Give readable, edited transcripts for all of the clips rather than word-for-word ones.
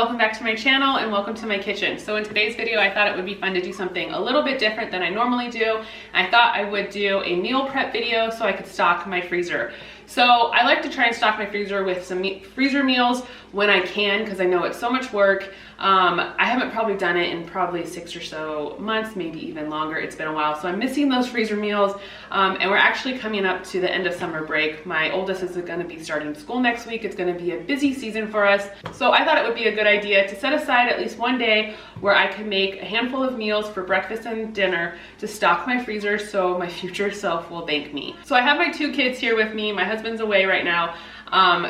welcome back to my channel and welcome to my kitchen. So in today's video, I thought it would be fun to do something a little bit different than I normally do. I thought I would do a meal prep video so I could stock my freezer. So I like to try and stock my freezer with some freezer meals when I can, because I know it's so much work. I haven't probably done it in probably 6 or so months, maybe even longer. It's been a while, so I'm missing those freezer meals. And we're actually coming up to the end of summer break. My oldest is going to be starting school next week. It's going to be a busy season for us. So I thought it would be a good idea to set aside at least one day where I could make a handful of meals for breakfast and dinner to stock my freezer so my future self will thank me. So I have my 2 kids here with me. My husband's away right now.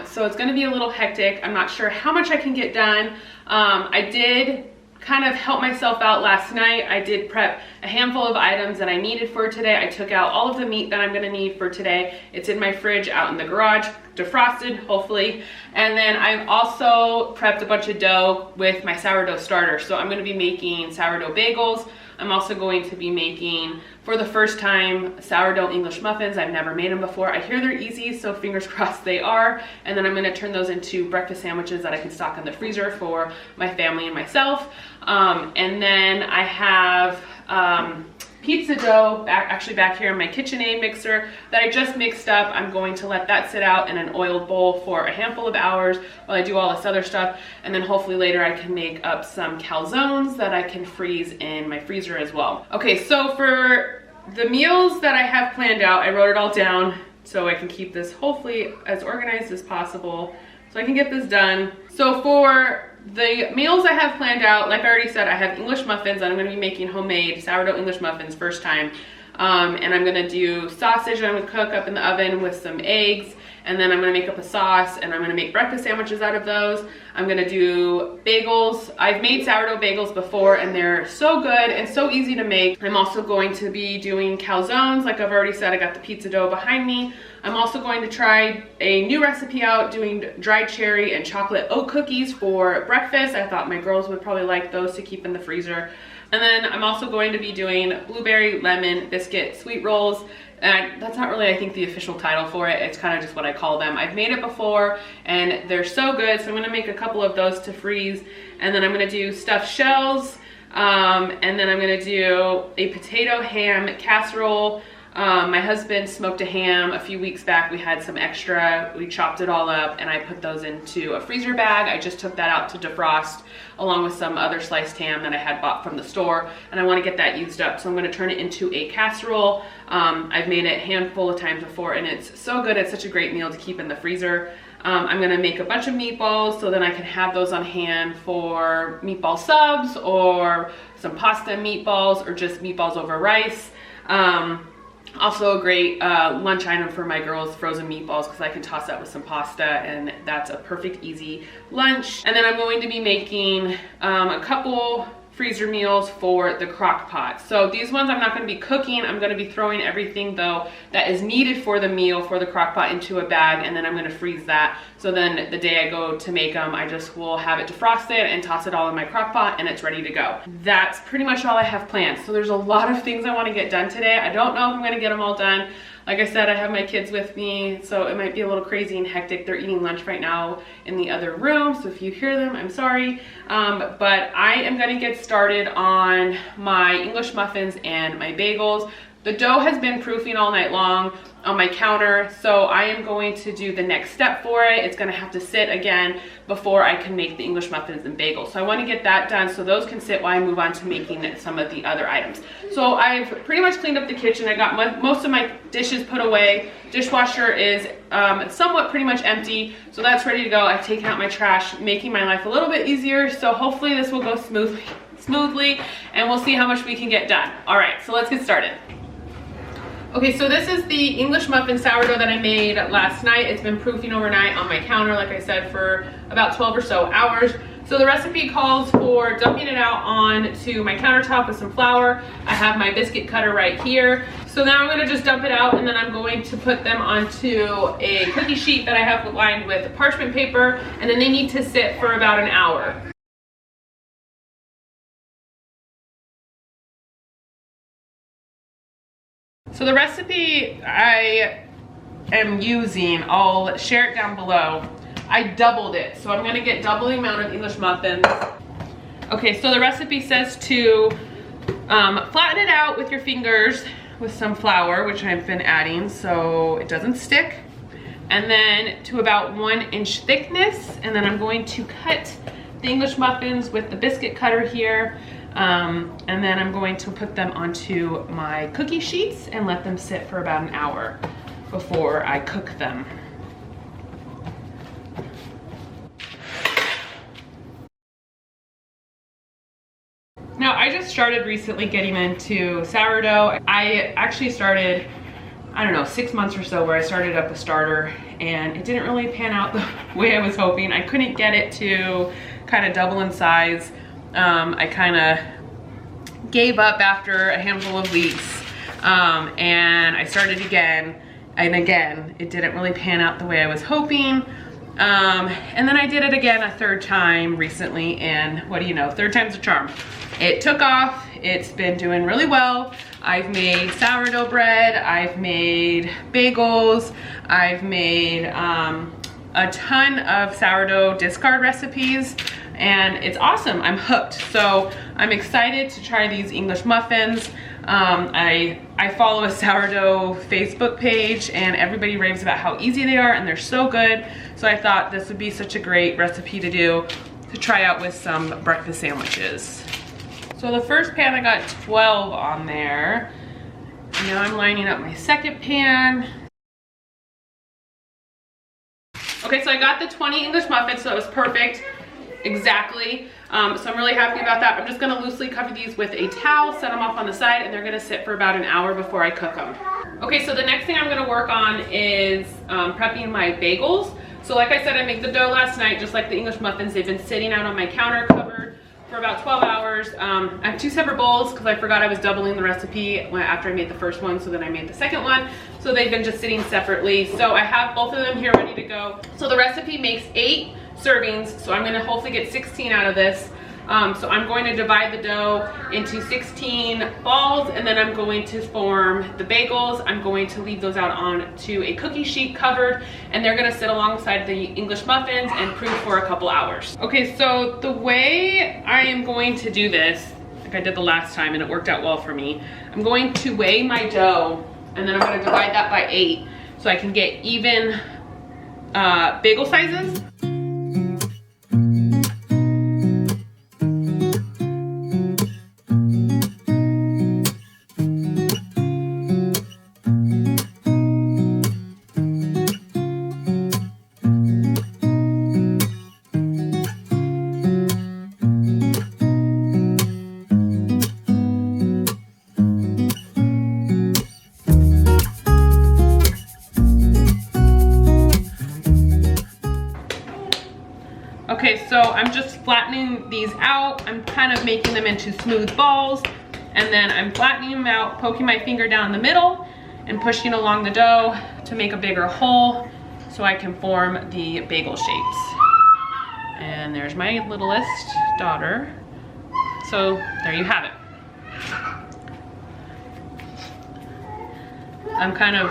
So it's gonna be a little hectic. I'm not sure how much I can get done. I did kind of help myself out last night. I did prep a handful of items that I needed for today. I took out all of the meat that I'm gonna need for today. It's in my fridge out in the garage, defrosted, hopefully. And then I've also prepped a bunch of dough with my sourdough starter. So I'm gonna be making sourdough bagels. I'm also going to be making, for the first time, sourdough English muffins. I've never made them before. I hear they're easy, so fingers crossed they are. And then I'm gonna turn those into breakfast sandwiches that I can stock in the freezer for my family and myself. And then I have pizza dough actually back here in my KitchenAid mixer that I just mixed up. I'm going to let that sit out in an oiled bowl for a handful of hours while I do all this other stuff, and then hopefully later I can make up some calzones that I can freeze in my freezer as well. Okay, so for the meals that I have planned out, I wrote it all down so I can keep this hopefully as organized as possible so I can get this done. So for the meals I have planned out, like I already said, I have English muffins. I'm gonna be making homemade sourdough English muffins first time. And I'm gonna do sausage I'm gonna cook up in the oven with some eggs, and then I'm gonna make up a sauce, and I'm gonna make breakfast sandwiches out of those. I'm gonna do bagels. I've made sourdough bagels before and they're so good and so easy to make. I'm also going to be doing calzones. Like I've already said, I got the pizza dough behind me. I'm also going to try a new recipe out, doing dried cherry and chocolate oat cookies for breakfast. I thought my girls would probably like those to keep in the freezer. And then I'm also going to be doing blueberry lemon biscuit sweet rolls. And that's not really, I think, the official title for it. It's kind of just what I call them. I've made it before and they're so good. So I'm gonna make a couple of those to freeze. And then I'm gonna do stuffed shells. And then I'm gonna do a potato ham casserole. My husband smoked a ham a few weeks back. We had some extra, we chopped it all up, and I put those into a freezer bag. I just took that out to defrost along with some other sliced ham that I had bought from the store, and I want to get that used up, so I'm going to turn it into a casserole. I've made it a handful of times before and it's so good. It's such a great meal to keep in the freezer. I'm going to make a bunch of meatballs so then I can have those on hand for meatball subs or some pasta and meatballs, or just meatballs over rice. Also a great lunch item for my girls, frozen meatballs, because I can toss that with some pasta and that's a perfect easy lunch. And then I'm going to be making a couple freezer meals for the crock pot. So these ones I'm not going to be cooking. I'm going to be throwing everything though that is needed for the meal for the crock pot into a bag, and then I'm going to freeze that. So then the day I go to make them, I just will have it defrosted and toss it all in my crock pot and it's ready to go. That's pretty much all I have planned. So there's a lot of things I want to get done today. I don't know if I'm going to get them all done. Like I said, I have my kids with me, so it might be a little crazy and hectic. They're eating lunch right now in the other room, so if you hear them, I'm sorry. But I am gonna get started on my English muffins and my bagels. The dough has been proofing all night long on my counter, so I am going to do the next step for it. It's gonna have to sit again before I can make the English muffins and bagels. So I wanna get that done so those can sit while I move on to making some of the other items. So I've pretty much cleaned up the kitchen. I got most of my dishes put away. Dishwasher is somewhat pretty much empty, so that's ready to go. I've taken out my trash, making my life a little bit easier, so hopefully this will go smoothly and we'll see how much we can get done. All right, so let's get started. Okay, so this is the English muffin sourdough that I made last night. It's been proofing overnight on my counter, like I said, for about 12 or so hours. So the recipe calls for dumping it out onto my countertop with some flour. I have my biscuit cutter right here. So now I'm gonna just dump it out, and then I'm going to put them onto a cookie sheet that I have lined with parchment paper, and then they need to sit for about an hour. So the recipe I am using, I'll share it down below. I doubled it. So I'm gonna get double the amount of English muffins. Okay, so the recipe says to flatten it out with your fingers with some flour, which I've been adding so it doesn't stick. And then to about 1 inch thickness. And then I'm going to cut the English muffins with the biscuit cutter here. And then I'm going to put them onto my cookie sheets and let them sit for about an hour before I cook them. Now, I just started recently getting into sourdough. I actually started, I don't know, 6 months or so where I started up a starter, and it didn't really pan out the way I was hoping. I couldn't get it to kind of double in size. I kind of gave up after a handful of weeks, and I started again, and again, it didn't really pan out the way I was hoping. And then I did it again a third time recently, and what do you know, third time's a charm. It took off. It's been doing really well. I've made sourdough bread, I've made bagels, I've made a ton of sourdough discard recipes, and it's awesome. I'm hooked. So I'm excited to try these English muffins. I follow a sourdough Facebook page, and everybody raves about how easy they are, and they're so good. So I thought this would be such a great recipe to do, to try out with some breakfast sandwiches. So the first pan, I got 12 on there. And now I'm lining up my second pan. Okay, so I got the 20 English muffins, so that was perfect. Exactly. So I'm really happy about that. I'm just gonna loosely cover these with a towel, set them off on the side, and they're gonna sit for about an hour before I cook them. Okay, so the next thing I'm gonna work on is prepping my bagels. So like I said, I made the dough last night, just like the English muffins. They've been sitting out on my counter covered for about 12 hours. I have 2 separate bowls because I forgot I was doubling the recipe after I made the first one, so then I made the second one. So they've been just sitting separately. So I have both of them here ready to go. So the recipe makes 8 servings, so I'm gonna hopefully get 16 out of this. So I'm going to divide the dough into 16 balls, and then I'm going to form the bagels. I'm going to leave those out onto a cookie sheet covered, and they're gonna sit alongside the English muffins and proof for a couple hours. Okay, so the way I am going to do this, like I did the last time, and it worked out well for me, I'm going to weigh my dough, and then I'm gonna divide that by 8 so I can get even bagel sizes. Okay, so I'm just flattening these out. I'm kind of making them into smooth balls, and then I'm flattening them out, poking my finger down the middle and pushing along the dough to make a bigger hole so I can form the bagel shapes. And there's my littlest daughter. So there you have it. I'm kind of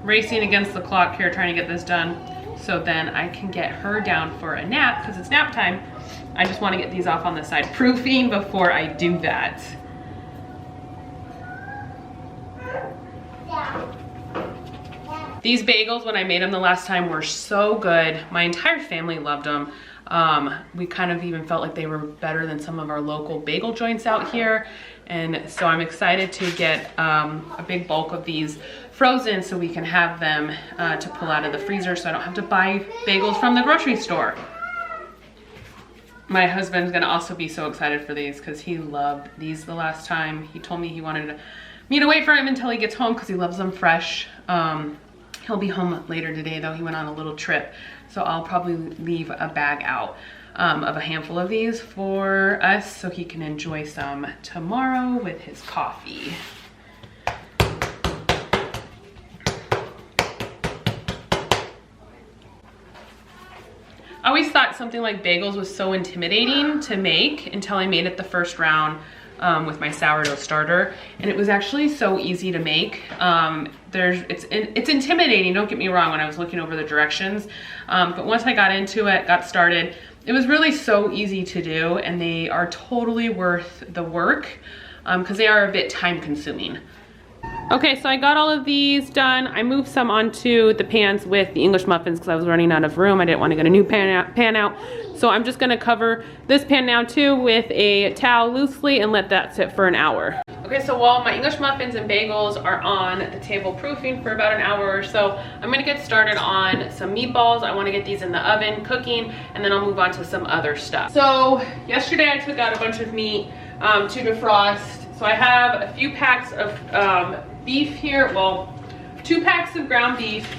racing against the clock here trying to get this done, so then I can get her down for a nap because it's nap time. I just want to get these off on the side proofing before I do that. These bagels, when I made them the last time, were so good. My entire family loved them. We kind of even felt like they were better than some of our local bagel joints out here. And so I'm excited to get a big bulk of these frozen so we can have them to pull out of the freezer so I don't have to buy bagels from the grocery store. My husband's gonna also be so excited for these because he loved these the last time. He told me he wanted me to wait for him until he gets home because he loves them fresh. He'll be home later today though. He went on a little trip. So I'll probably leave a bag out of a handful of these for us so he can enjoy some tomorrow with his coffee. I always thought something like bagels was so intimidating to make until I made it the first round. with my sourdough starter, and it was actually so easy to make. It's intimidating, don't get me wrong, when I was looking over the directions, but once I got into it, got started, it was really so easy to do, and they are totally worth the work because they are a bit time consuming. Okay, so I got all of these done. I moved some onto the pans with the English muffins because I was running out of room. I didn't want to get a new pan out. So I'm just gonna cover this pan now too with a towel loosely and let that sit for an hour. Okay, so while my English muffins and bagels are on the table proofing for about an hour or so, I'm gonna get started on some meatballs. I wanna get these in the oven cooking, and then I'll move on to some other stuff. So yesterday I took out a bunch of meat to defrost. So I have a few packs of beef here, well, 2 packs of ground beef,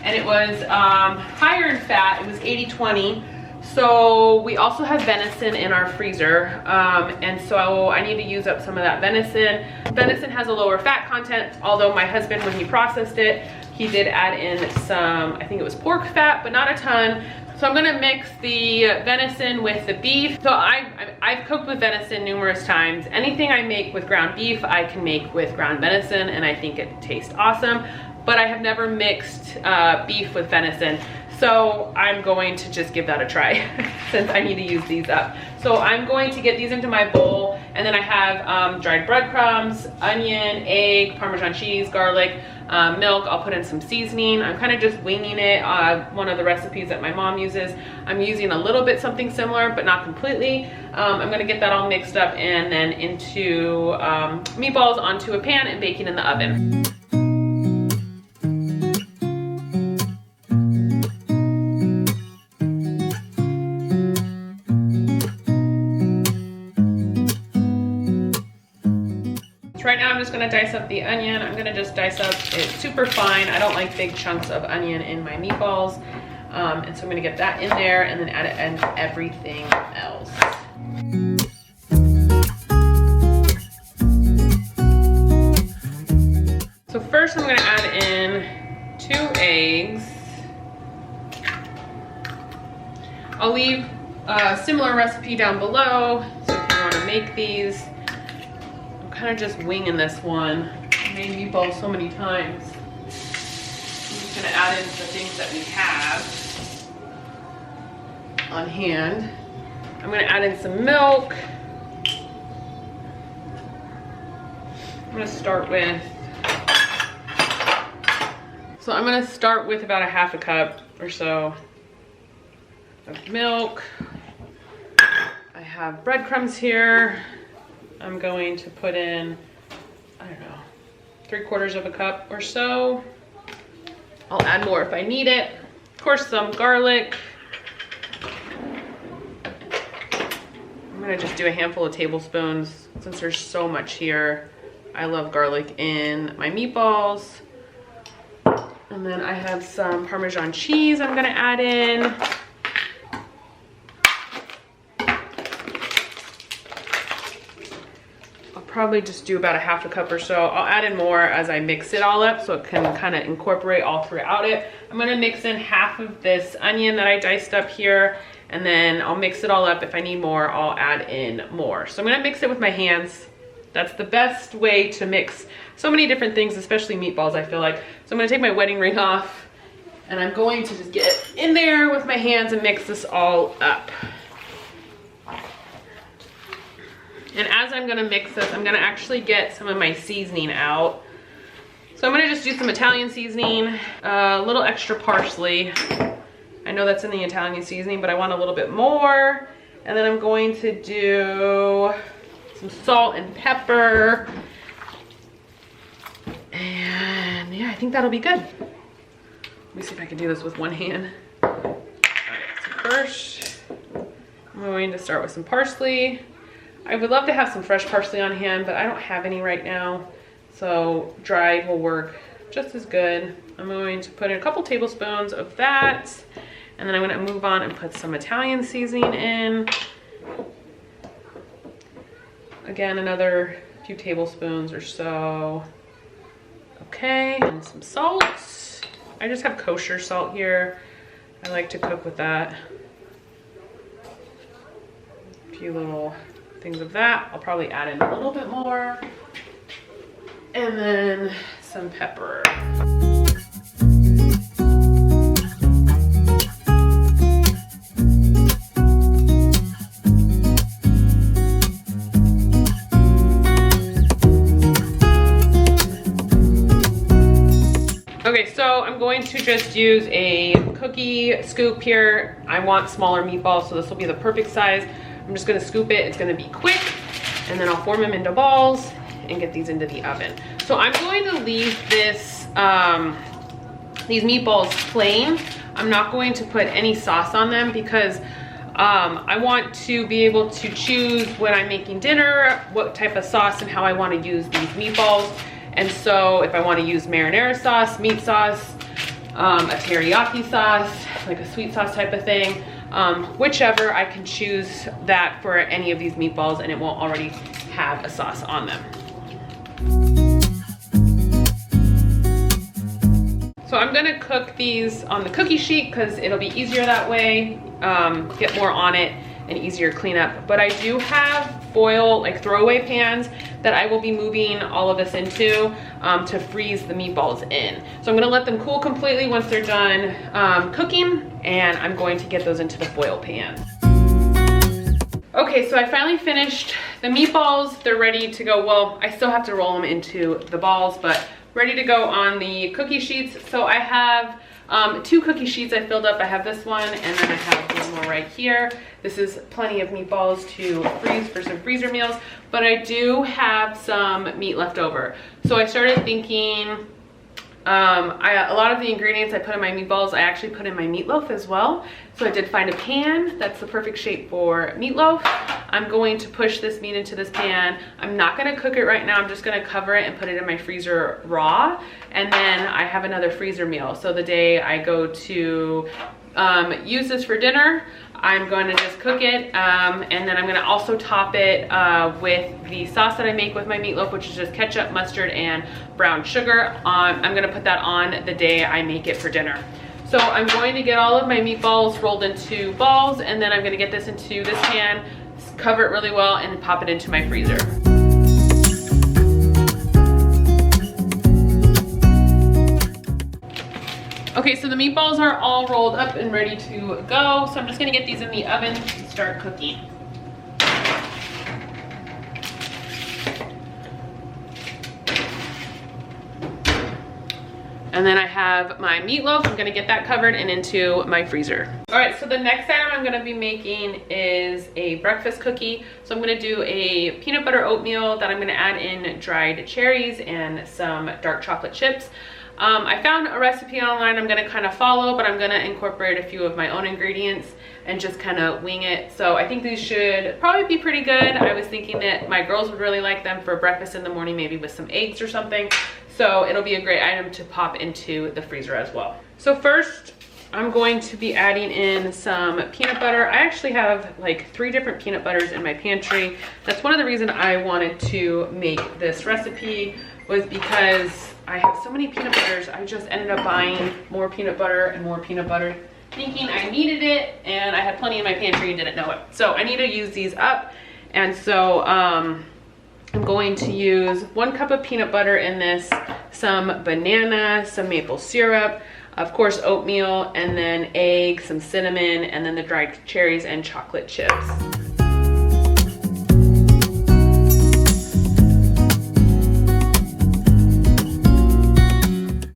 and it was higher in fat. It was 80-20. So we also have venison in our freezer, and so I need to use up some of that venison. Venison has a lower fat content, although my husband, when he processed it, he did add in some, I think it was pork fat, but not a ton. So I'm gonna mix the venison with the beef. So I've cooked with venison numerous times. Anything I make with ground beef, I can make with ground venison, and I think it tastes awesome. But I have never mixed beef with venison. So I'm going to just give that a try since I need to use these up. So I'm going to get these into my bowl, and then I have dried breadcrumbs, onion, egg, Parmesan cheese, garlic, milk. I'll put in some seasoning. I'm kind of just winging it. One of the recipes that my mom uses, I'm using a little bit something similar, but not completely. I'm gonna get that all mixed up and then into meatballs onto a pan and baking in the oven. Right now I'm just gonna dice up the onion. I'm gonna just dice up it super fine. I don't like big chunks of onion in my meatballs. And so I'm gonna get that in there and then add it in everything else. So first I'm gonna add in 2 eggs. I'll leave a similar recipe down below, so if you wanna make these. Kind of just winging this one. I made meatballs so many times. I'm just gonna add in the things that we have on hand. I'm gonna add in some milk. I'm gonna start with, about a half a cup or so of milk. I have breadcrumbs here. I'm going to put in, I don't know, 3/4 of a cup or so. I'll add more if I need it. Of course, some garlic. I'm gonna just do a handful of tablespoons since there's so much here. I love garlic in my meatballs. And then I have some Parmesan cheese I'm gonna add in. Probably just do about a half a cup or so. I'll add in more as I mix it all up so it can kind of incorporate all throughout it. I'm gonna mix in half of this onion that I diced up here, and then I'll mix it all up. If I need more, I'll add in more. So I'm gonna mix it with my hands. That's the best way to mix so many different things, especially meatballs, I feel like. So I'm gonna take my wedding ring off, and I'm going to just get in there with my hands and mix this all up. And as I'm gonna mix this, I'm gonna actually get some of my seasoning out. So I'm gonna just do some Italian seasoning, a little extra parsley. I know that's in the Italian seasoning, but I want a little bit more. And then I'm going to do some salt and pepper. And yeah, I think that'll be good. Let me see if I can do this with one hand. All right, so first, I'm going to start with some parsley. I would love to have some fresh parsley on hand, but I don't have any right now. So dried will work just as good. I'm going to put in a couple tablespoons of that. And then I'm gonna move on and put some Italian seasoning in. Again, another few tablespoons or so. Okay, and some salt. I just have kosher salt here. I like to cook with that. A few little things of that. I'll probably add in a little bit more. And then some pepper. Okay, so I'm going to just use a cookie scoop here. I want smaller meatballs, so this will be the perfect size. I'm just gonna scoop it, it's gonna be quick, and then I'll form them into balls and get these into the oven. So I'm going to leave this, these meatballs plain. I'm not going to put any sauce on them because I want to be able to choose when I'm making dinner, what type of sauce and how I wanna use these meatballs. And so if I want to use marinara sauce, meat sauce, a teriyaki sauce, like a sweet sauce type of thing, whichever, I can choose that for any of these meatballs and it won't already have a sauce on them. So I'm gonna cook these on the cookie sheet because it'll be easier that way, get more on it and easier cleanup. But I do have foil, like throwaway pans that I will be moving all of this into to freeze the meatballs in. So I'm gonna let them cool completely once they're done cooking, and I'm going to get those into the foil pan. Okay, so I finally finished the meatballs. They're ready to go. Well, I still have to roll them into the balls, but ready to go on the cookie sheets. So I have 2 cookie sheets I filled up. I have this one, and then I have one more right here. This is plenty of meatballs to freeze for some freezer meals, but I do have some meat left over. So I started thinking, a lot of the ingredients I put in my meatballs, I actually put in my meatloaf as well. So I did find a pan that's the perfect shape for meatloaf. I'm going to push this meat into this pan. I'm not gonna cook it right now. I'm just gonna cover it and put it in my freezer raw. And then I have another freezer meal. So the day I go to use this for dinner, I'm going to just cook it, and then I'm going to also top it with the sauce that I make with my meatloaf, which is just ketchup, mustard, and brown sugar. I'm going to put that on the day I make it for dinner. So I'm going to get all of my meatballs rolled into balls, and then I'm going to get this into this pan, cover it really well, and pop it into my freezer. Okay, so the meatballs are all rolled up and ready to go. So I'm just gonna get these in the oven and start cooking. And then I have my meatloaf. I'm gonna get that covered and into my freezer. All right, so the next item I'm gonna be making is a breakfast cookie. So I'm gonna do a peanut butter oatmeal that I'm gonna add in dried cherries and some dark chocolate chips. I found a recipe online I'm gonna kind of follow, but I'm gonna incorporate a few of my own ingredients and just kind of wing it. So I think these should probably be pretty good. I was thinking that my girls would really like them for breakfast in the morning, maybe with some eggs or something. So it'll be a great item to pop into the freezer as well. So first, I'm going to be adding in some peanut butter. I actually have like 3 different peanut butters in my pantry. That's one of the reasons I wanted to make this recipe, was because I have so many peanut butters. I just ended up buying more peanut butter and more peanut butter, thinking I needed it, and I had plenty in my pantry and didn't know it. So I need to use these up. And so I'm going to use 1 cup of peanut butter in this, some banana, some maple syrup, of course oatmeal, and then egg, some cinnamon, and then the dried cherries and chocolate chips.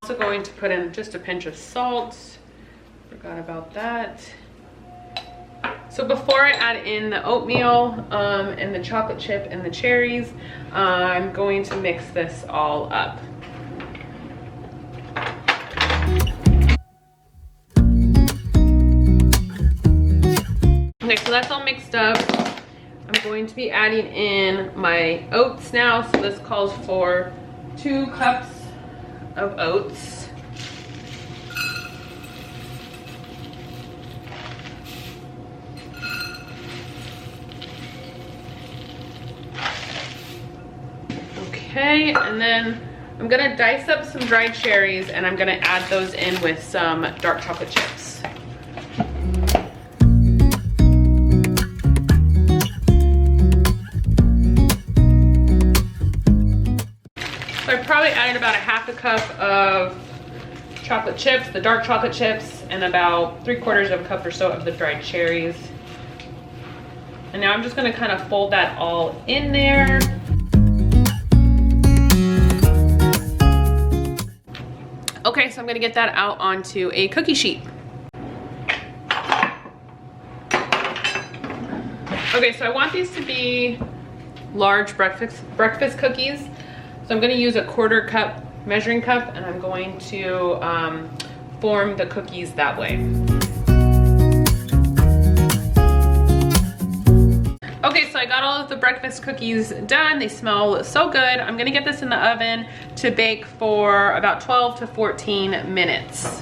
Also going to put in just a pinch of salt. Forgot about that. So before I add in the oatmeal and the chocolate chip and the cherries, I'm going to mix this all up. Okay, so that's all mixed up. I'm going to be adding in my oats now. So this calls for 2 cups of oats. Okay, and then I'm gonna dice up some dried cherries and I'm gonna add those in with some dark chocolate chips. probably added about a half a cup of chocolate chips, the dark chocolate chips, and about 3/4 of a cup or so of the dried cherries. And now I'm just gonna kind of fold that all in there. Okay, so I'm gonna get that out onto a cookie sheet. Okay, so I want these to be large breakfast cookies. So I'm gonna use a 1/4 cup measuring cup, and I'm going to form the cookies that way. Okay, so I got all of the breakfast cookies done. They smell so good. I'm gonna get this in the oven to bake for about 12 to 14 minutes.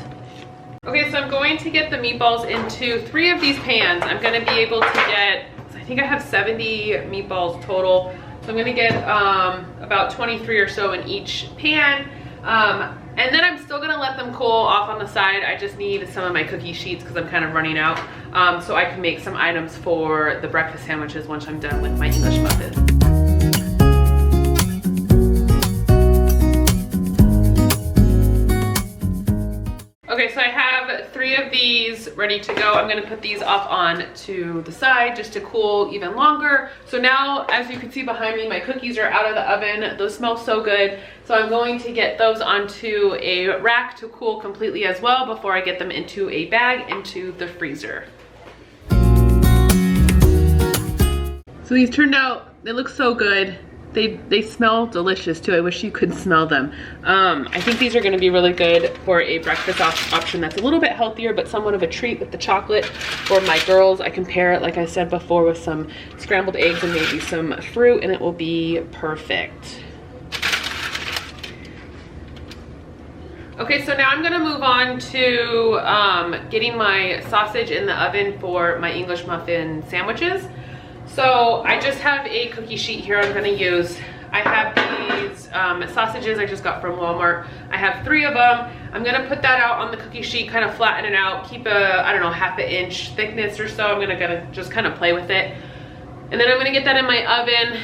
Okay, so I'm going to get the meatballs into 3 of these pans. I'm gonna be able to get, I think I have 70 meatballs total. So I'm gonna get about 23 or so in each pan. And then I'm still gonna let them cool off on the side. I just need some of my cookie sheets because I'm kind of running out. So I can make some items for the breakfast sandwiches once I'm done with my English muffins. Okay, so I have 3 of these ready to go. I'm gonna put these off on to the side just to cool even longer. So now, as you can see behind me, my cookies are out of the oven. Those smell so good. So I'm going to get those onto a rack to cool completely as well before I get them into a bag into the freezer. So these turned out, they look so good. They smell delicious too. I wish you could smell them. I think these are gonna be really good for a breakfast option that's a little bit healthier, but somewhat of a treat with the chocolate. For my girls, I can pair it, like I said before, with some scrambled eggs and maybe some fruit, and it will be perfect. Okay, so now I'm gonna move on to getting my sausage in the oven for my English muffin sandwiches. So I just have a cookie sheet here I'm gonna use. I have these sausages I just got from Walmart. I have 3 of them. I'm gonna put that out on the cookie sheet, kind of flatten it out, keep a, I don't know, half an inch thickness or so. I'm gonna just kind of play with it. And then I'm gonna get that in my oven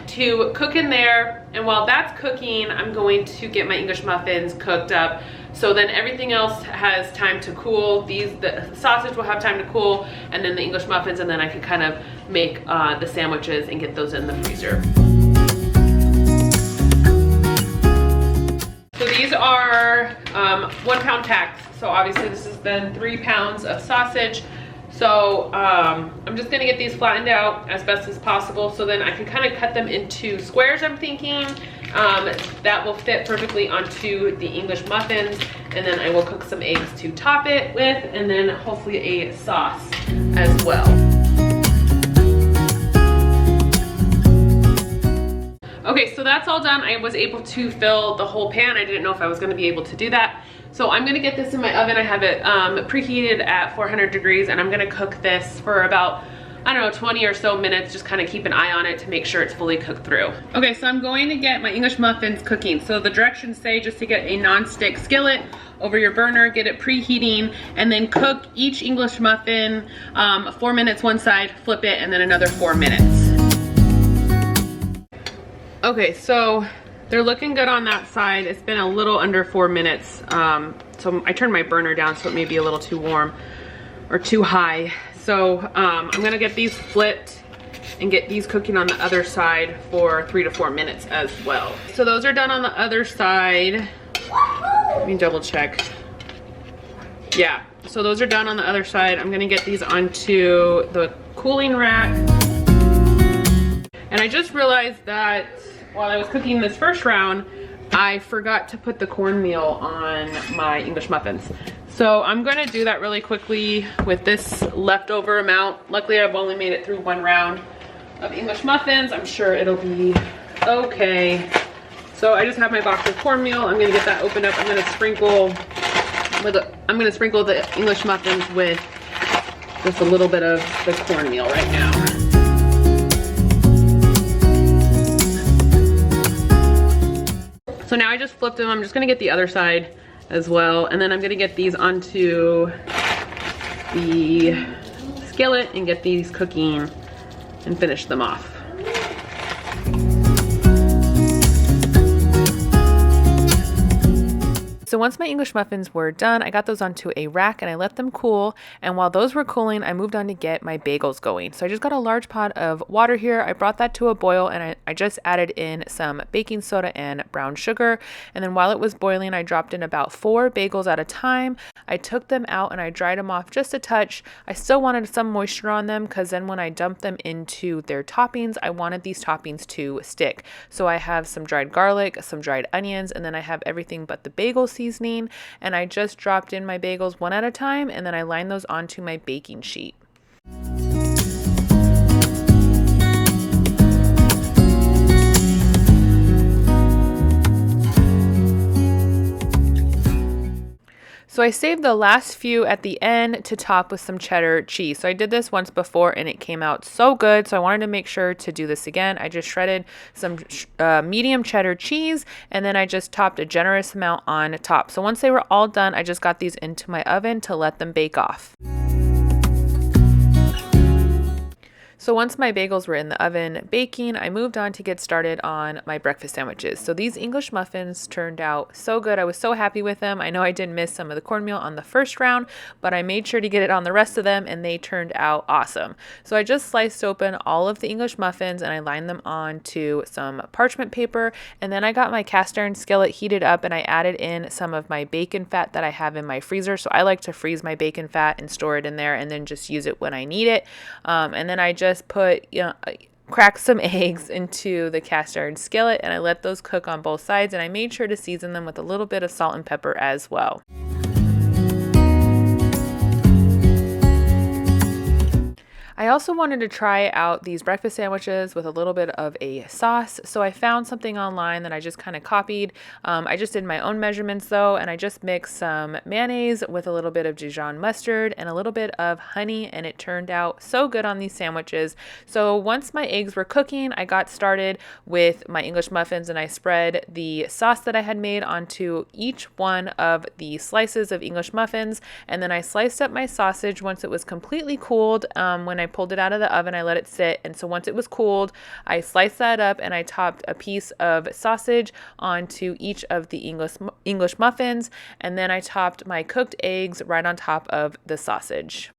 to cook in there. And while that's cooking, I'm going to get my English muffins cooked up. So then everything else has time to cool. The sausage will have time to cool, and then the English muffins, and then I can kind of make the sandwiches and get those in the freezer. So these are 1 pound packs. So obviously this is then 3 pounds of sausage. So I'm just gonna get these flattened out as best as possible, so then I can kind of cut them into squares, I'm thinking, that will fit perfectly onto the English muffins. And then I will cook some eggs to top it with, and then hopefully a sauce as well. Okay, so that's all done. I was able to fill the whole pan. I didn't know if I was gonna be able to do that. So I'm gonna get this in my oven. I have it preheated at 400 degrees, and I'm gonna cook this for about, I don't know, 20 or so minutes. Just kind of keep an eye on it to make sure it's fully cooked through. Okay, so I'm going to get my English muffins cooking. So the directions say just to get a non-stick skillet over your burner, get it preheating, and then cook each English muffin 4 minutes one side, flip it, and then another 4 minutes. Okay, so they're looking good on that side. It's been a little under 4 minutes. So I turned my burner down so it may be a little too warm or too high. So I'm gonna get these flipped and get these cooking on the other side for 3 to 4 minutes as well. So those are done on the other side. Let me double check. Yeah, so those are done on the other side. I'm gonna get these onto the cooling rack. And I just realized that while I was cooking this first round, I forgot to put the cornmeal on my English muffins. So I'm gonna do that really quickly with this leftover amount. Luckily, I've only made it through 1 round of English muffins. I'm sure it'll be okay. So I just have my box of cornmeal. I'm gonna get that opened up. I'm gonna sprinkle the English muffins with just a little bit of the cornmeal right now. So now I just flipped them. I'm just gonna get the other side as well. And then I'm gonna get these onto the skillet and get these cooking and finish them off. So once my English muffins were done, I got those onto a rack and I let them cool. And while those were cooling, I moved on to get my bagels going. So I just got a large pot of water here. I brought that to a boil and I just added in some baking soda and brown sugar. And then while it was boiling, I dropped in about 4 bagels at a time. I took them out and I dried them off just a touch. I still wanted some moisture on them because then when I dumped them into their toppings, I wanted these toppings to stick. So I have some dried garlic, some dried onions, and then I have everything but the bagel seasoning, and I just dropped in my bagels one at a time, and then I lined those onto my baking sheet. So I saved the last few at the end to top with some cheddar cheese. So I did this once before and it came out so good. So I wanted to make sure to do this again. I just shredded some medium cheddar cheese and then I just topped a generous amount on top. So once they were all done, I just got these into my oven to let them bake off. So once my bagels were in the oven baking, I moved on to get started on my breakfast sandwiches. So these English muffins turned out so good. I was so happy with them. I know I did miss some of the cornmeal on the first round, but I made sure to get it on the rest of them and they turned out awesome. So I just sliced open all of the English muffins and I lined them onto some parchment paper. And then I got my cast iron skillet heated up and I added in some of my bacon fat that I have in my freezer. So I like to freeze my bacon fat and store it in there and then just use it when I need it. And then I just cracked some eggs into the cast iron skillet and I let those cook on both sides and I made sure to season them with a little bit of salt and pepper as well. I also wanted to try out these breakfast sandwiches with a little bit of a sauce. So I found something online that I just kind of copied. I just did my own measurements though, and I just mixed some mayonnaise with a little bit of Dijon mustard and a little bit of honey, and it turned out so good on these sandwiches. So once my eggs were cooking, I got started with my English muffins and I spread the sauce that I had made onto each one of the slices of English muffins, and then I sliced up my sausage once it was completely cooled. When I pulled it out of the oven, I let it sit, and so once it was cooled, I sliced that up and I topped a piece of sausage onto each of the English muffins, and then I topped my cooked eggs right on top of the sausage.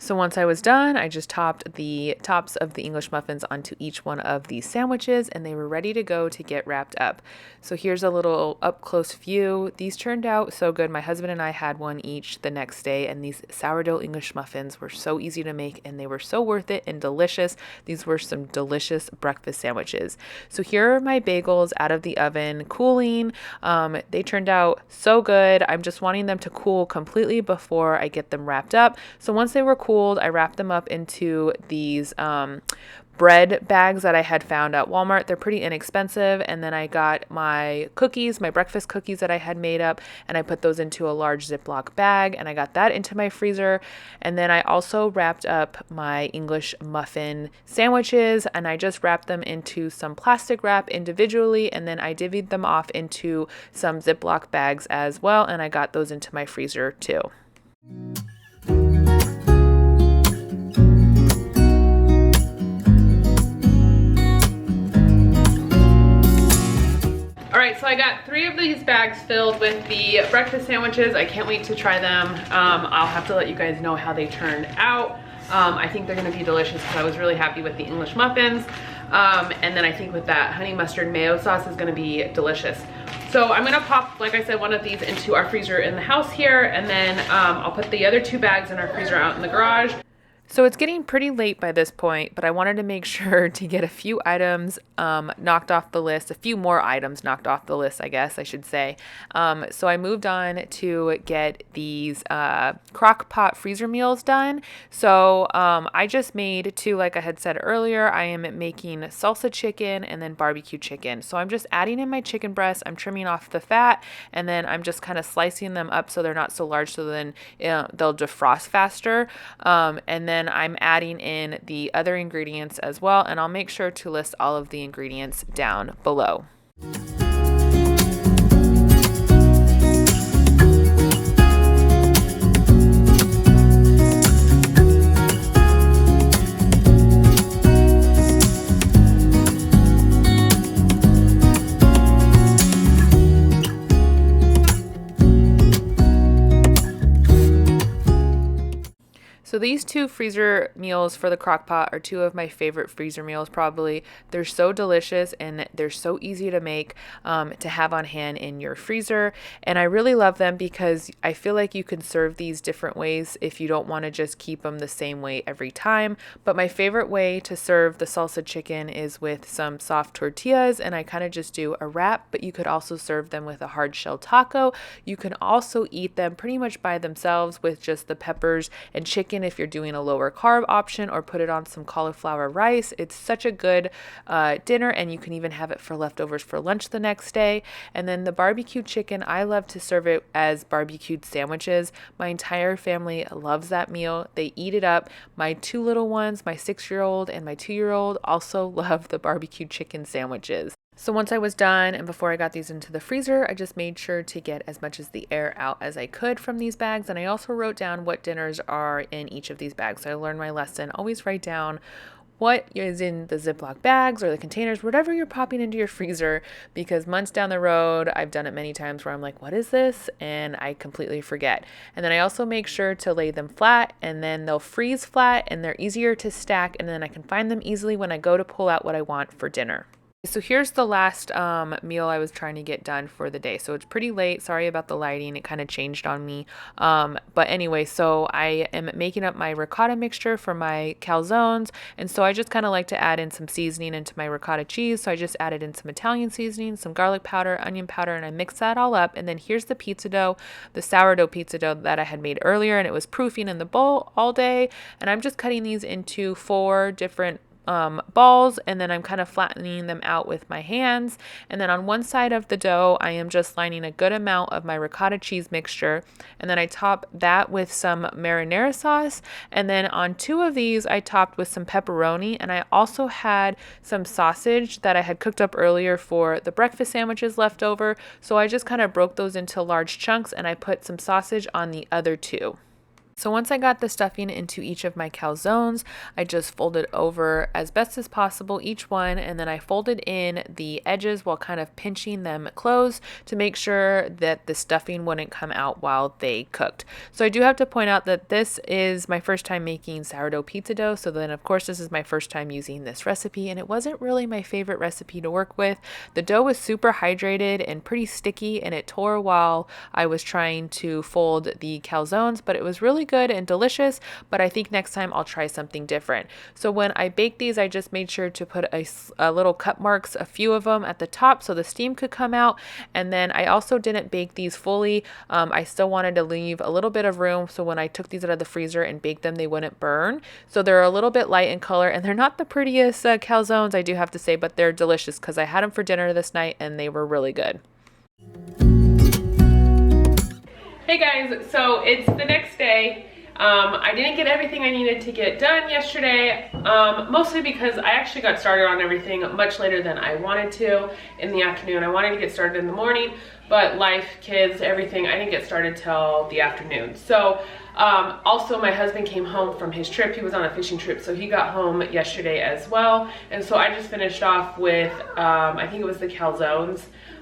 So once I was done, I just topped the tops of the English muffins onto each one of these sandwiches and they were ready to go to get wrapped up. So here's a little up close view. These turned out so good. My husband and I had one each the next day, and these sourdough English muffins were so easy to make and they were so worth it and delicious. These were some delicious breakfast sandwiches. So here are my bagels out of the oven cooling. They turned out so good. I'm just wanting them to cool completely before I get them wrapped up. So once they were cooled, I wrapped them up into these bread bags that I had found at Walmart. They're pretty inexpensive. And then I got my cookies, my breakfast cookies that I had made up, and I put those into a large Ziploc bag and I got that into my freezer. And then I also wrapped up my English muffin sandwiches and I just wrapped them into some plastic wrap individually, and then I divvied them off into some Ziploc bags as well, and I got those into my freezer too. Alright, so I got 3 of these bags filled with the breakfast sandwiches. I can't wait to try them. I'll have to let you guys know how they turned out. I think they're going to be delicious because I was really happy with the English muffins. And then I think with that honey mustard mayo sauce is going to be delicious. So I'm going to pop, like I said, one of these into our freezer in the house here, and then I'll put the other 2 bags in our freezer out in the garage. So it's getting pretty late by this point, but I wanted to make sure to get a few items knocked off the list, a few more items knocked off the list, I guess I should say. So I moved on to get these crock pot freezer meals done. So I just made 2, like I had said earlier. I am making salsa chicken and then barbecue chicken. So I'm just adding in my chicken breasts, I'm trimming off the fat, and then I'm just kind of slicing them up so they're not so large, so then they'll defrost faster. And then I'm adding in the other ingredients as well, and I'll make sure to list all of the ingredients down below. So these two freezer meals for the crock pot are two of my favorite freezer meals probably. They're so delicious and they're so easy to make, to have on hand in your freezer. And I really love them because I feel like you can serve these different ways if you don't want to just keep them the same way every time. But my favorite way to serve the salsa chicken is with some soft tortillas, and I kind of just do a wrap, but you could also serve them with a hard shell taco. You can also eat them pretty much by themselves with just the peppers and chicken if you're doing a lower carb option, or put it on some cauliflower rice. It's such a good dinner, and you can even have it for leftovers for lunch the next day. And then the barbecue chicken, I love to serve it as barbecued sandwiches. My entire family loves that meal. They eat it up. My two little ones, my 6-year-old and my 2-year-old, also love the barbecue chicken sandwiches. So once I was done and before I got these into the freezer, I just made sure to get as much as the air out as I could from these bags. And I also wrote down what dinners are in each of these bags. So I learned my lesson. Always write down what is in the Ziploc bags or the containers, whatever you're popping into your freezer, because months down the road, I've done it many times where I'm like, what is this? And I completely forget. And then I also make sure to lay them flat, and then they'll freeze flat and they're easier to stack. And then I can find them easily when I go to pull out what I want for dinner. So here's the last meal I was trying to get done for the day. So it's pretty late. Sorry about the lighting. It kind of changed on me. But anyway, so I am making up my ricotta mixture for my calzones. And so I just kind of like to add in some seasoning into my ricotta cheese. So I just added in some Italian seasoning, some garlic powder, onion powder, and I mix that all up. And then here's the pizza dough, the sourdough pizza dough that I had made earlier. And it was proofing in the bowl all day. And I'm just cutting these into 4 different balls, and then I'm kind of flattening them out with my hands. And then on one side of the dough, I am just lining a good amount of my ricotta cheese mixture, and then I top that with some marinara sauce. And then on 2 of these, I topped with some pepperoni, and I also had some sausage that I had cooked up earlier for the breakfast sandwiches left over. So I just kind of broke those into large chunks, and I put some sausage on the other 2. So once I got the stuffing into each of my calzones, I just folded over as best as possible each one, and then I folded in the edges while kind of pinching them closed to make sure that the stuffing wouldn't come out while they cooked. So I do have to point out that this is my first time making sourdough pizza dough, so then of course this is my first time using this recipe, and it wasn't really my favorite recipe to work with. The dough was super hydrated and pretty sticky, and it tore while I was trying to fold the calzones, but it was really good and delicious. But I think next time I'll try something different. So when I baked these, I just made sure to put a little cut marks, a few of them at the top so the steam could come out. And then I also didn't bake these fully. I still wanted to leave a little bit of room so when I took these out of the freezer and baked them, they wouldn't burn. So they're a little bit light in color, and they're not the prettiest calzones, I do have to say, but they're delicious because I had them for dinner this night and they were really good. Hey guys, so it's the next day. I didn't get everything I needed to get done yesterday, mostly because I actually got started on everything much later than I wanted to in the afternoon. I wanted to get started in the morning, but life, kids, everything, I didn't get started till the afternoon. So also my husband came home from his trip. He was on a fishing trip, so he got home yesterday as well. And so I just finished off with, I think it was the calzones.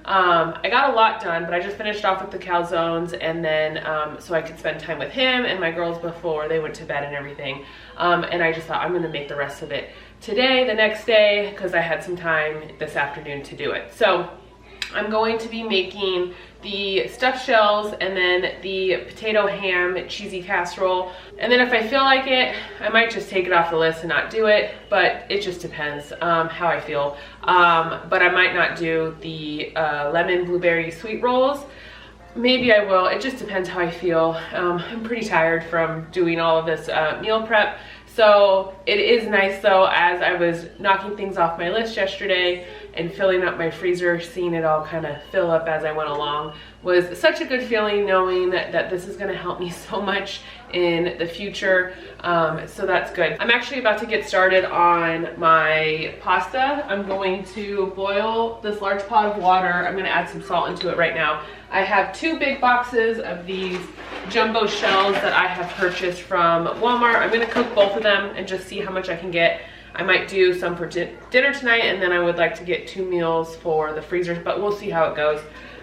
I got a lot done, but I just finished off with the calzones, and then so I could spend time with him and my girls before they went to bed and everything. And I just thought I'm gonna make the rest of it today, the next day, because I had some time this afternoon to do it. So I'm going to be making the stuffed shells and then the potato ham cheesy casserole. And then if I feel like it, I might just take it off the list and not do it, but it just depends how I feel. But I might not do the lemon blueberry sweet rolls. Maybe I will. It just depends how I feel. I'm pretty tired from doing all of this meal prep. So it is nice though, as I was knocking things off my list yesterday and filling up my freezer, seeing it all kind of fill up as I went along was such a good feeling, knowing that this is going to help me so much in the future. So that's good. I'm actually about to get started on my pasta. I'm going to boil this large pot of water. I'm going to add some salt into it right now. I have 2 big boxes of these jumbo shells that I have purchased from Walmart. I'm going to cook both of them and just see how much I can get. I might do some for dinner tonight, and then I would like to get 2 meals for the freezers, but we'll see how it goes.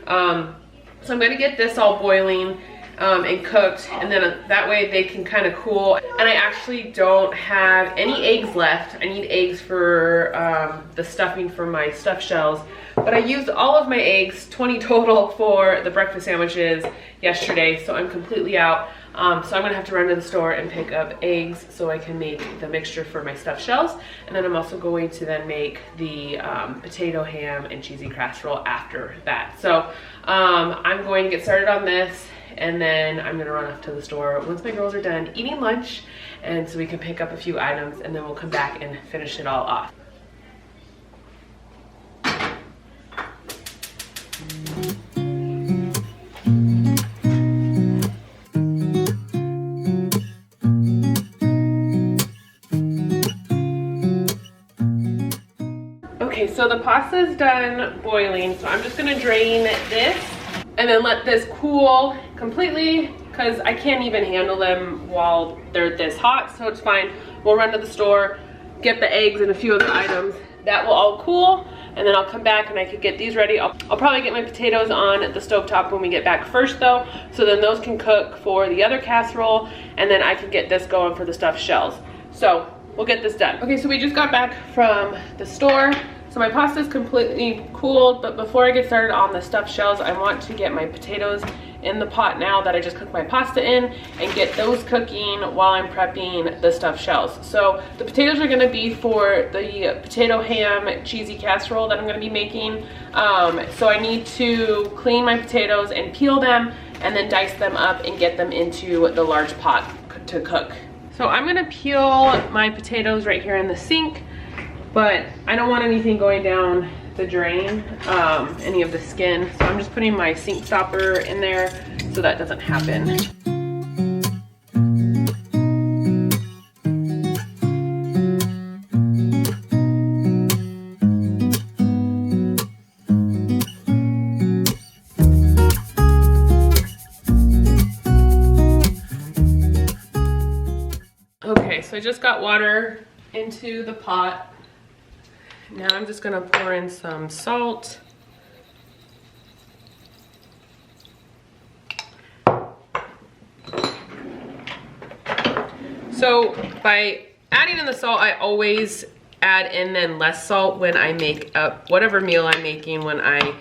So I'm going to get this all boiling, and cooked, and then that way they can kind of cool. And I actually don't have any eggs left. I need eggs for the stuffing for my stuffed shells, but I used all of my eggs, 20 total, for the breakfast sandwiches yesterday, so I'm completely out. So I'm gonna have to run to the store and pick up eggs so I can make the mixture for my stuffed shells. And then I'm also going to then make the potato, ham, and cheesy casserole after that. So I'm going to get started on this, and then I'm gonna run off to the store once my girls are done eating lunch, and so we can pick up a few items, and then we'll come back and finish it all off. Okay, so the pasta's done boiling, so I'm just gonna drain this and then let this cool completely, because I can't even handle them while they're this hot, so it's fine. We'll run to the store, get the eggs and a few other items. That will all cool, and then I'll come back and I could get these ready. I'll probably get my potatoes on the stovetop when we get back first though, so then those can cook for the other casserole, and then I can get this going for the stuffed shells. So we'll get this done. Okay, so we just got back from the store. So my pasta is completely cooled, but before I get started on the stuffed shells, I want to get my potatoes in the pot now that I just cooked my pasta in, and get those cooking while I'm prepping the stuffed shells. So the potatoes are gonna be for the potato, ham, cheesy casserole that I'm gonna be making. So I need to clean my potatoes and peel them, and then dice them up and get them into the large pot to cook. So I'm gonna peel my potatoes right here in the sink, but I don't want anything going down the drain, any of the skin. So I'm just putting my sink stopper in there so that doesn't happen. Okay, so I just got water into the pot. Now I'm just gonna pour in some salt. So by adding in the salt, I always add in then less salt when I make up whatever meal I'm making, when I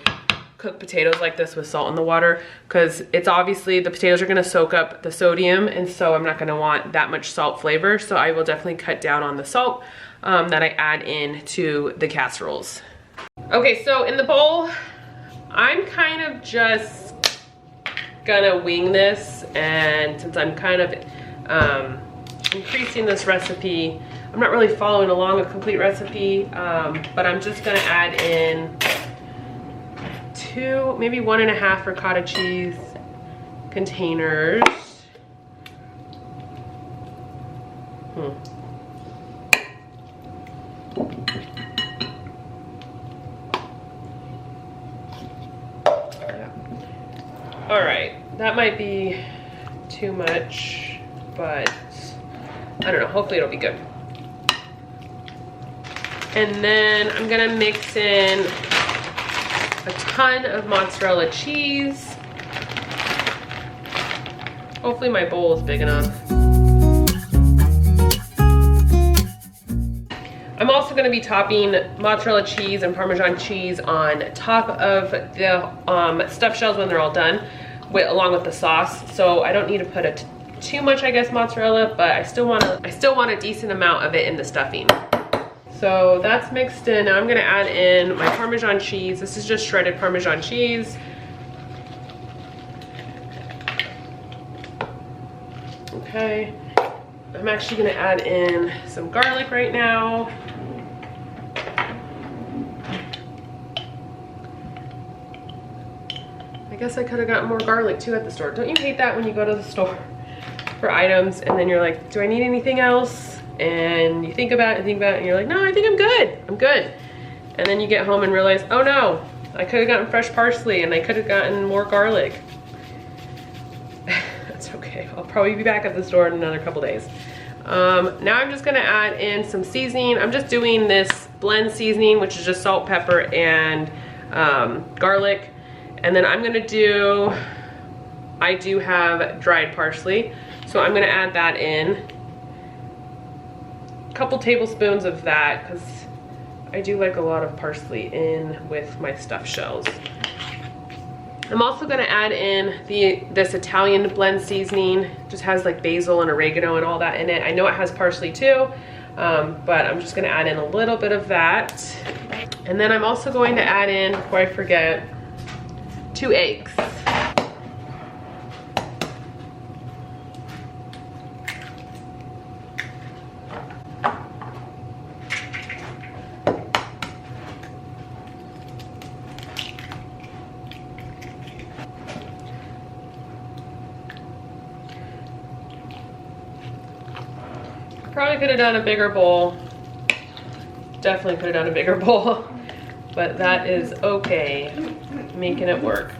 cook potatoes like this with salt in the water, because it's obviously, the potatoes are gonna soak up the sodium, and so I'm not gonna want that much salt flavor. So I will definitely cut down on the salt that I add in to the casseroles. Okay, so in the bowl, I'm kind of just gonna wing this, and since I'm kind of increasing this recipe, I'm not really following along a complete recipe, but I'm just gonna add in 2, maybe 1.5 ricotta cheese containers. All right, that might be too much, but I don't know, hopefully it'll be good. And then I'm gonna mix in a ton of mozzarella cheese. Hopefully my bowl is big enough. I'm also gonna be topping mozzarella cheese and Parmesan cheese on top of the stuffed shells when they're all done, along with the sauce. So I don't need to put too much, I guess, mozzarella, but I still want a decent amount of it in the stuffing. So that's mixed in. Now I'm gonna add in my Parmesan cheese. This is just shredded Parmesan cheese. Okay, I'm actually gonna add in some garlic right now. I guess I could have gotten more garlic too at the store. Don't you hate that when you go to the store for items and then you're like, do I need anything else? And you think about it and you're like, no, I think I'm good. I'm good. And then you get home and realize, oh no, I could have gotten fresh parsley and I could have gotten more garlic. That's okay. I'll probably be back at the store in another couple days. Now I'm just gonna add in some seasoning. I'm just doing this blend seasoning, which is just salt, pepper, and garlic. And then I'm gonna do I do have dried parsley, so I'm gonna add that in. A couple tablespoons of that, because I do like a lot of parsley in with my stuffed shells. I'm also gonna add in this Italian blend seasoning. Just has like basil and oregano and all that in it. I know it has parsley too, but I'm just gonna add in a little bit of that. And then I'm also going to add in, before I forget, 2 eggs. Probably could have done a bigger bowl. Definitely could have done a bigger bowl, but that is okay. Making it work.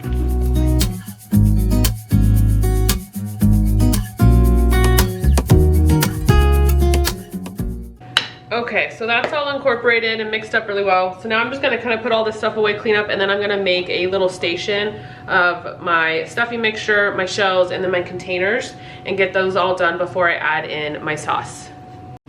Okay, so that's all incorporated and mixed up really well. So now I'm just gonna kind of put all this stuff away, clean up, and then I'm gonna make a little station of my stuffing mixture, my shells, and then my containers, and get those all done before I add in my sauce.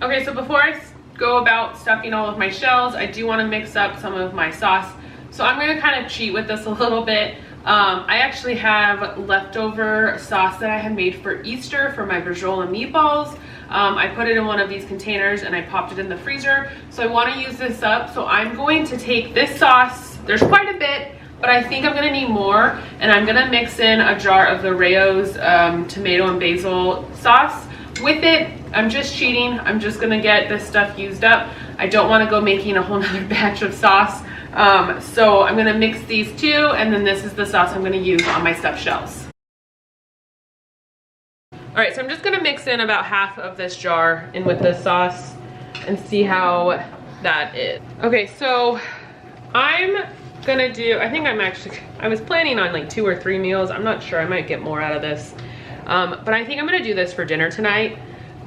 Okay, so before I go about stuffing all of my shells, I do want to mix up some of my sauce. So I'm going to kind of cheat with this a little bit. I actually have leftover sauce that I had made for Easter for my Bagels and Meathballs. I put it in one of these containers and I popped it in the freezer. So I want to use this up. So I'm going to take this sauce. There's quite a bit, but I think I'm going to need more. And I'm going to mix in a jar of the Rayo's tomato and basil sauce. With it, I'm just cheating. I'm just gonna get this stuff used up. I don't want to go making a whole nother batch of sauce. So I'm gonna mix these two, and then this is the sauce I'm gonna use on my stuffed shells. All right, so I'm just gonna mix in about half of this jar in with this sauce and see how that is. Okay, so I'm gonna do, I was planning on like 2 or 3 meals. I'm not sure, I might get more out of this. But I think I'm gonna do this for dinner tonight.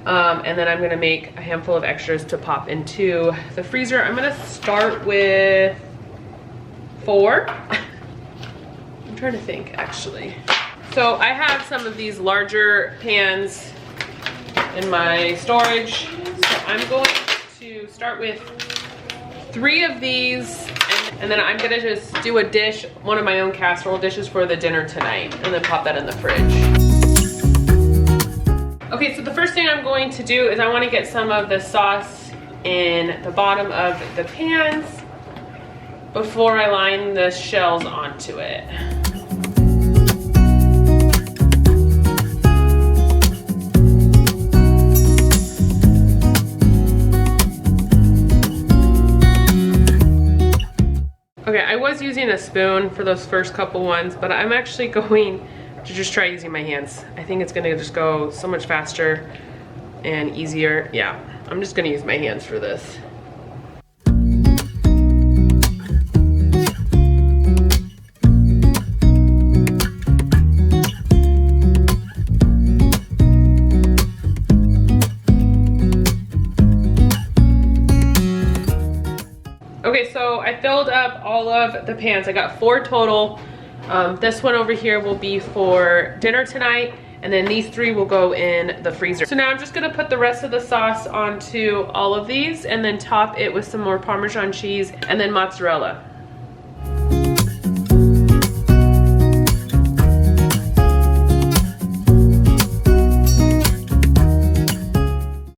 And then I'm gonna make a handful of extras to pop into the freezer. I'm gonna start with 4. I'm trying to think, actually. So I have some of these larger pans in my storage. So I'm going to start with 3 of these, and then I'm gonna just do a dish, one of my own casserole dishes for the dinner tonight, and then pop that in the fridge. Okay, so the first thing I'm going to do is I want to get some of the sauce in the bottom of the pans before I line the shells onto it. Okay, I was using a spoon for those first couple ones, but I'm actually going to just try using my hands. I think it's gonna just go so much faster and easier. Yeah, I'm just gonna use my hands for this. Okay, so I filled up all of the pans. I got 4 total. This one over here will be for dinner tonight, and then these 3 will go in the freezer. So now I'm just gonna put the rest of the sauce onto all of these and then top it with some more Parmesan cheese and then mozzarella.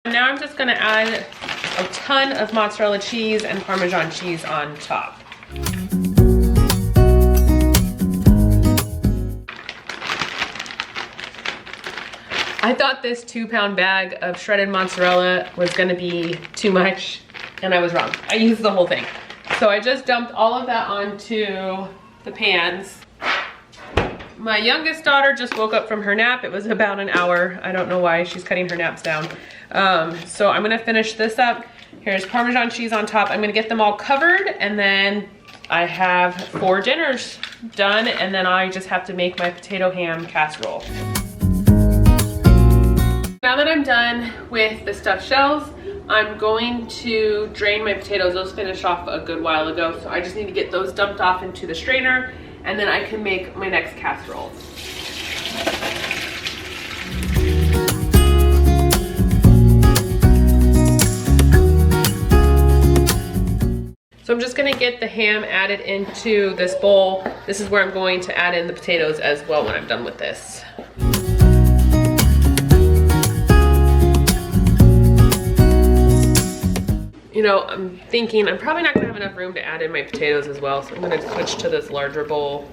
Now I'm just gonna add a ton of mozzarella cheese and Parmesan cheese on top. I thought this 2-pound bag of shredded mozzarella was gonna be too much, and I was wrong. I used the whole thing. So I just dumped all of that onto the pans. My youngest daughter just woke up from her nap. It was about an hour. I don't know why, she's cutting her naps down. So I'm gonna finish this up. Here's Parmesan cheese on top. I'm gonna get them all covered, and then I have 4 dinners done, and then I just have to make my potato ham casserole. Now that I'm done with the stuffed shells, I'm going to drain my potatoes. Those finished off a good while ago, so I just need to get those dumped off into the strainer, and then I can make my next casserole. So I'm just gonna get the ham added into this bowl. This is where I'm going to add in the potatoes as well when I'm done with this. You know, I'm thinking I'm probably not gonna have enough room to add in my potatoes as well, so I'm gonna switch to this larger bowl.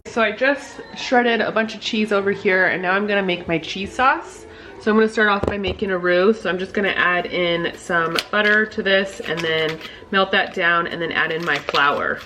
So I just shredded a bunch of cheese over here, and now I'm gonna make my cheese sauce. So I'm gonna start off by making a roux. So I'm just gonna add in some butter to this and then melt that down and then add in my flour.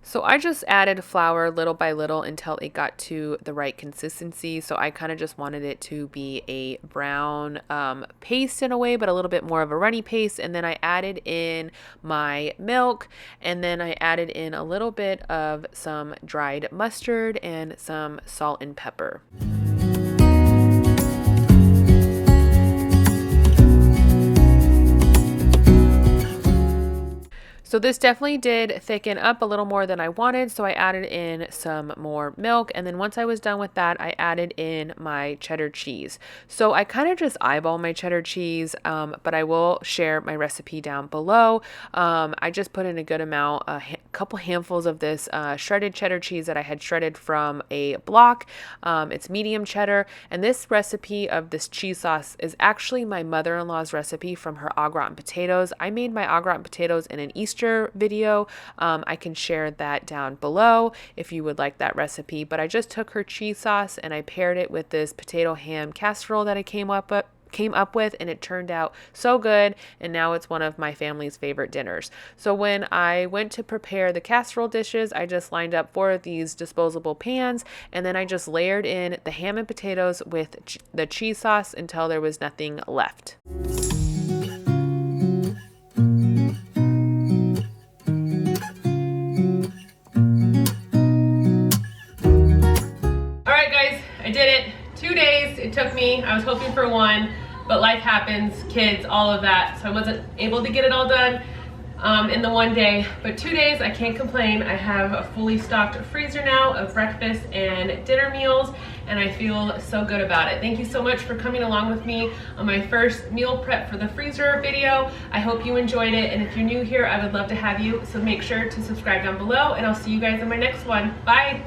So I just added flour little by little until it got to the right consistency. So I kind of just wanted it to be a brown paste in a way, but a little bit more of a runny paste. And then I added in my milk, and then I added in a little bit of some dried mustard and some salt and pepper. So this definitely did thicken up a little more than I wanted, so I added in some more milk, and then once I was done with that, I added in my cheddar cheese. So I kind of just eyeball my cheddar cheese, but I will share my recipe down below. I just put in a good amount, a couple handfuls of this shredded cheddar cheese that I had shredded from a block. It's medium cheddar, and this recipe of this cheese sauce is actually my mother-in-law's recipe from her au gratin potatoes. I made my au gratin potatoes in an Easter video. I can share that down below if you would like that recipe, but I just took her cheese sauce and I paired it with this potato ham casserole that I came up with, and it turned out so good, and now it's one of my family's favorite dinners. So when I went to prepare the casserole dishes, I just lined up 4 of these disposable pans, and then I just layered in the ham and potatoes with the cheese sauce until there was nothing left. I did it. 2 days it took me. I was hoping for 1, but life happens, kids, all of that. So I wasn't able to get it all done in the 1 day, but 2 days, I can't complain. I have a fully stocked freezer now of breakfast and dinner meals, and I feel so good about it. Thank you so much for coming along with me on my first meal prep for the freezer video. I hope you enjoyed it, and if you're new here, I would love to have you, so make sure to subscribe down below, and I'll see you guys in my next one. Bye.